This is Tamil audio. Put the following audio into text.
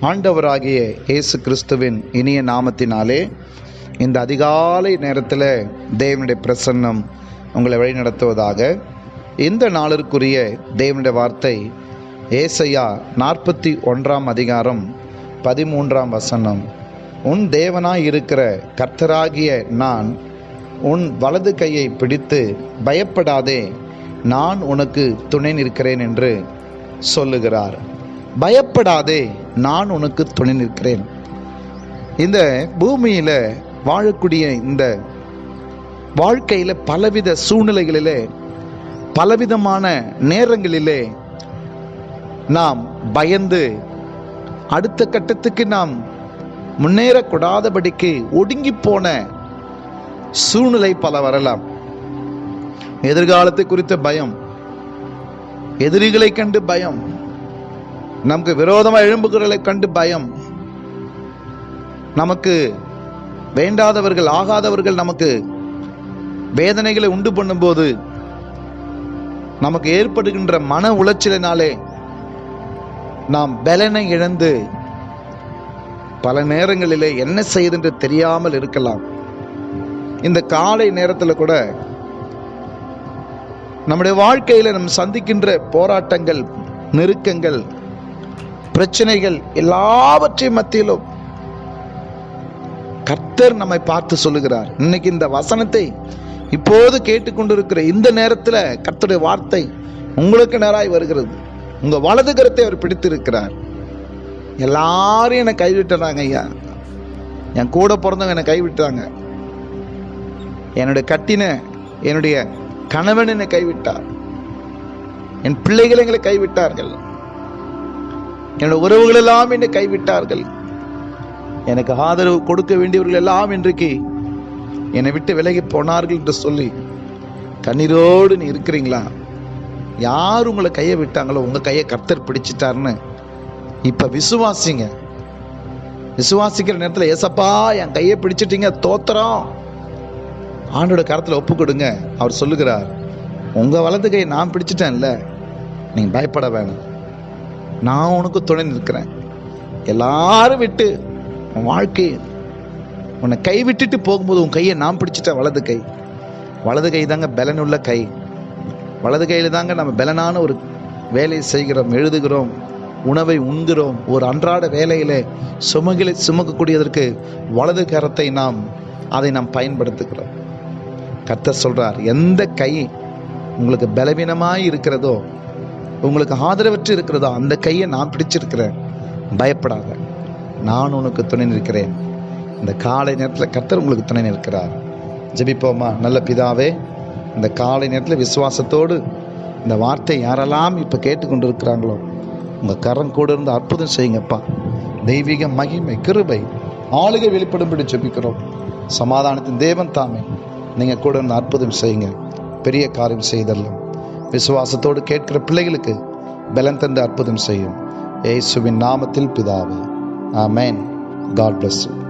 ஆண்டவராகிய இயேசு கிறிஸ்துவின் இனிய நாமத்தினாலே இந்த அதிகாலை நேரத்தில் தேவனுடைய பிரசன்னம் உங்களை வழிநடத்துவதாக. இந்த நாளிற்குரிய தேவனுடைய வார்த்தை ஏசாயா 41 அதிகாரம் 13 உன் தேவனாய் இருக்கிற கர்த்தராகிய நான் உன் வலது கையை பிடித்து பயப்படாதே, நான் உனக்கு துணை நிற்கிறேன் என்று சொல்லுகிறார். பயப்படாதே, நான் உனக்கு துணை நிற்கிறேன். இந்த பூமியில வாழக்கூடிய இந்த வாழ்க்கையில பலவித சூழ்நிலைகளிலே பலவிதமான நேரங்களிலே நாம் பயந்து அடுத்த கட்டத்துக்கு நாம் முன்னேறக்கூடாதபடிக்கு ஒடுங்கி போன சூழ்நிலை பல வரலாம். எதிர்காலத்தை குறித்த பயம், எதிரிகளை கண்டு பயம், நமக்கு விரோதமாக எழும்புகிறதை கண்டு பயம், நமக்கு வேண்டாதவர்கள் ஆகாதவர்கள் நமக்கு வேதனைகளை உண்டு பண்ணும்போது நமக்கு ஏற்படுகின்ற மன உளைச்சலினாலே நாம் பலனை இழந்து பல நேரங்களிலே என்ன செய்யுது தெரியாமல் இருக்கலாம். இந்த காலை நேரத்தில் கூட நம்முடைய வாழ்க்கையில நம்ம சந்திக்கின்ற போராட்டங்கள், நெருக்கங்கள், பிரச்சனைகள் எல்லாவற்றையும் மத்தியிலும் கர்த்தர் நம்மை பார்த்து சொல்லுகிறார். இன்னைக்கு இந்த வசனத்தை இப்போது கேட்டுக்கொண்டிருக்கிற இந்த நேரத்தில் கர்த்தருடைய வார்த்தை உங்களுக்கு நேராய் வருகிறது. உங்க வலது கரத்தை அவர் பிடித்திருக்கிறார். எல்லாரும் என்னை கைவிட்டுறாங்க ஐயா, என் கூட பிறந்தவங்க என்னை கைவிட்டாங்க, என்னுடைய கணவன் என்னை கைவிட்டார், என் பிள்ளைகள் எங்களை கைவிட்டார்கள், என்னுடைய உறவுகள் எல்லாம் என்னை கைவிட்டார்கள், எனக்கு ஆதரவு கொடுக்க வேண்டியவர்கள் எல்லாம் இன்றைக்கு என்னை விட்டு விலகி போனார்கள் என்று சொல்லி கண்ணீரோடு நீ இருக்கிறீங்களா? யார் உங்களை கையை விட்டாங்களோ உங்க கையை கர்த்தர் பிடிச்சிட்டாருன்னு இப்ப விசுவாசிங்க. விசுவாசிக்கிற நேரத்தில் ஏசப்பா என் கையை பிடிச்சிட்டீங்க, தோத்திரம், ஆண்டோட கரத்தில் ஒப்பு கொடுங்க. அவர் சொல்லுகிறார், உங்க வலது கையை நான் பிடிச்சிட்டேன்ல, நீங்க பயப்பட வேணாம், நான் உனக்கு துணை நிற்கிறேன். எல்லாரும் விட்டு உன் வாழ்க்கை உன்னை கை விட்டுட்டு போகும்போது உன் கையை நான் பிடிச்சிட்டேன். வலது கை தாங்க பலனுள்ள கை. வலது கையில தாங்க நம்ம பலனான ஒரு வேலையை செய்கிறோம், எழுதுகிறோம், உணவை உண்கிறோம். ஒரு அன்றாட வேலையில சுமகளை சுமக்கக்கூடியதற்கு வலது கரத்தை அதை நாம் பயன்படுத்துகிறோம். கர்த்தர் சொல்றார், எந்த கை உங்களுக்கு பலவீனமாய் இருக்கிறதோ, உங்களுக்கு ஆதரவற்று இருக்கிறதோ, அந்த கையை நான் பிடிச்சிருக்கிறேன், பயப்படாத, நான் உனக்கு துணை நிற்கிறேன். இந்த காலை நேரத்தில் கர்த்தர் உங்களுக்கு துணை நிற்கிறார். ஜெபிப்போமா? நல்ல பிதாவே, இந்த காலை நேரத்தில் விசுவாசத்தோடு இந்த வார்த்தை யாரெல்லாம் இப்போ கேட்டுக்கொண்டு இருக்கிறாங்களோ உங்கள் கரம் கூட இருந்து அற்புதம் செய்யுங்கப்பா. தெய்வீக மகிமை, கிருபை, ஆளுகை வெளிப்படும்படி ஜெபிக்கிறோம். சமாதானத்தின் தேவன் தாமே நீங்கள் கூட இருந்து அற்புதம் செய்யுங்க, பெரிய காரியம் செய்தரலாம். விசுவாசத்தோடு கேட்கிற பிள்ளைகளுக்கு பலன் தந்து அற்புதம் செய்யும். இயேசுவின் நாமத்தில் பிதாவே, ஆமென். God bless you.